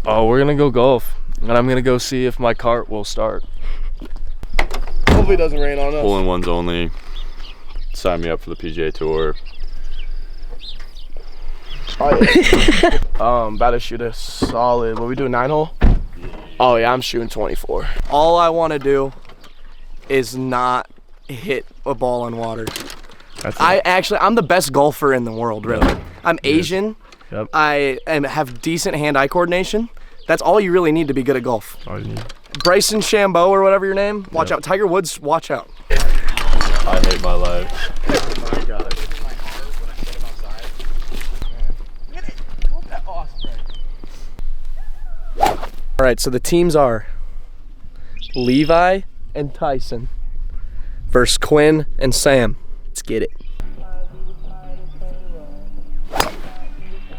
Oh, we're gonna go golf, and I'm gonna go see if my cart will start. Hopefully it doesn't rain on us. Hole-in-ones only. Sign me up for the PGA Tour. Oh, yeah. About to shoot a solid, what we do, 9-hole? Oh yeah, I'm shooting 24. All I want to do is not hit a ball in water. I'm the best golfer in the world, really. I'm Asian. Yep. I have decent hand-eye coordination. That's all you really need to be good at golf. All you need. Bryson Shambo or whatever your name, watch out. Tiger Woods, watch out. I hate my life. Oh my God. All right, so the teams are Levi and Tyson versus Quinn and Sam. Let's get it.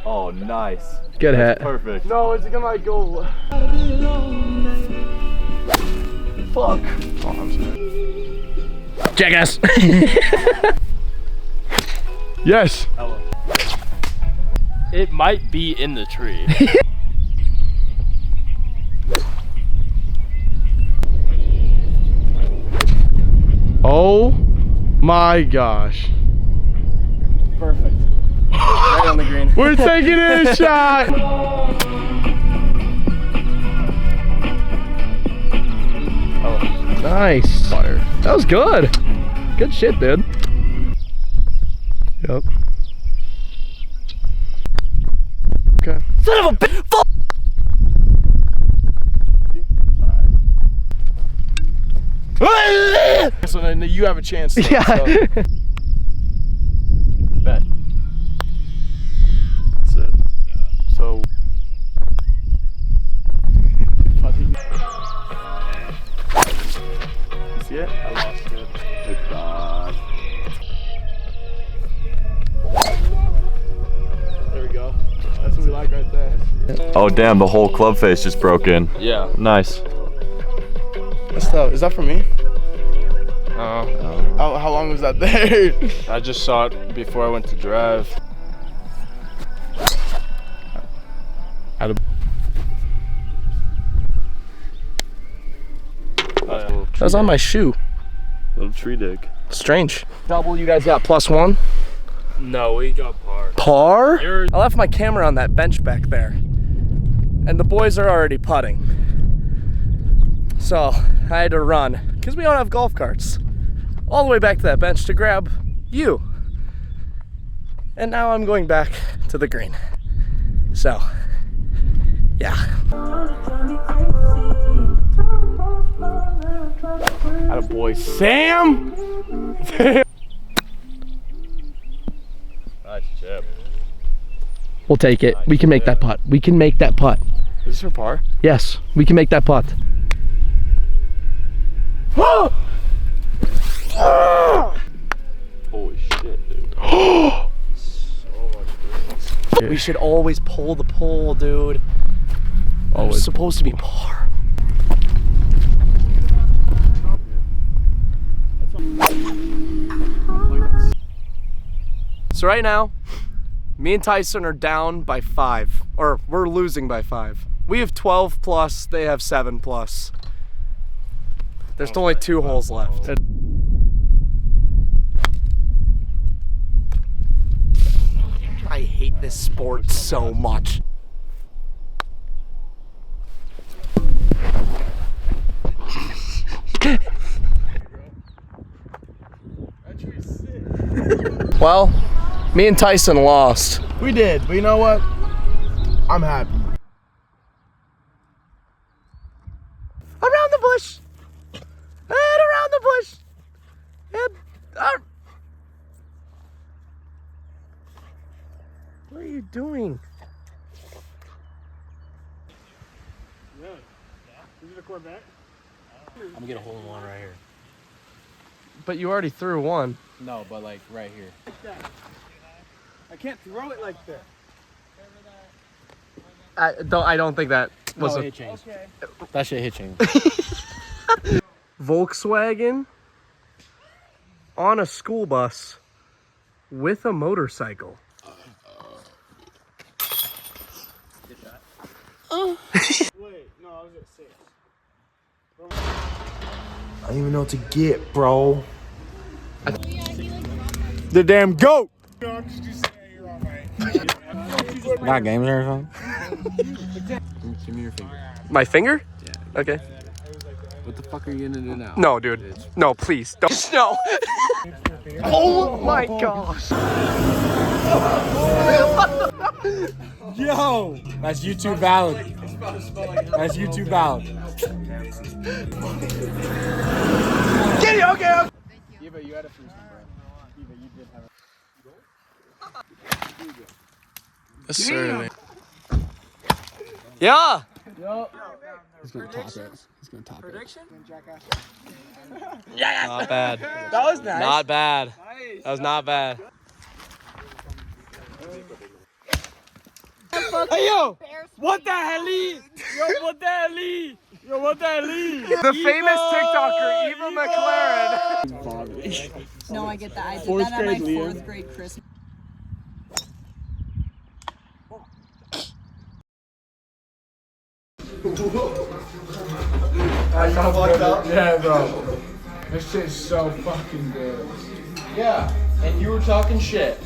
Oh, nice. Good hat. Perfect. No, it's gonna like go. Fuck. Oh, I'm sorry. Jackass. Yes. Hello. It might be in the tree. Oh my gosh. Perfect. Right on the green. We're taking a shot. Oh, nice. Fire. That was good. Good shit, dude. Yep. Okay. Son of a bitch! So then you have a chance. Though, Yeah. So. Bet. That's it. So. See it? I lost it. Thank God. There we go. That's what we like right there. Oh, damn, the whole club face just broke in. Yeah. Nice. That's tough. Is that for me? Oh. How long was that there? I just saw it before I went to drive. That was on my shoe. Little tree dig. Strange. Double, you guys got +1? No, we got par. Par? You're- I left my camera on that bench back there. And the boys are already putting. So I had to run, because we don't have golf carts, all the way back to that bench to grab you. And now I'm going back to the green. So, yeah. Attaboy, Sam! Nice chip. We'll take it. We can make that putt. We can make that putt. Is this for par? Yes, we can make that putt. Holy shit, dude. We should always pull the pole, dude. It's supposed to be par. So right now, me and Tyson are down by 5, or we're losing by 5. We have 12 plus, they have 7 plus. There's only 2 holes left. I hate this sport so much. Well, me and Tyson lost. We did, but you know what? I'm happy. Around the bush, and around the bush, and what are you doing? I'm gonna get a hole in one right here. But you already threw one. No, but like right here. I can't throw it like that. I don't think that was No, a hit change. That shit hit change. Volkswagen on a school bus with a motorcycle. Wait, no, I was at 6. I don't even know what to get, bro. The damn goat! Got games or something? Give me your finger. My finger? Yeah. Okay. What the fuck are you gonna do now? No, dude. No, please. Don't. No. Oh my gosh. Yo! That's YouTube valid. That's YouTube valid. Get it, okay. Yeah, but you had a first one, bro. Yeah, but you did have a... Yes, sir. Yeah. He's gonna top it. He's gonna top it. Not bad. That was nice. Not bad. That was not bad. Hey, yo! What the hell? Yo, what the hell? Yo, what the hell? The famous TikToker, Eva McLaren. No, I get that. I did that at my 4th grade Christmas. I got fucked up. Yeah, bro. This shit's so fucking good. Yeah, and you were talking shit.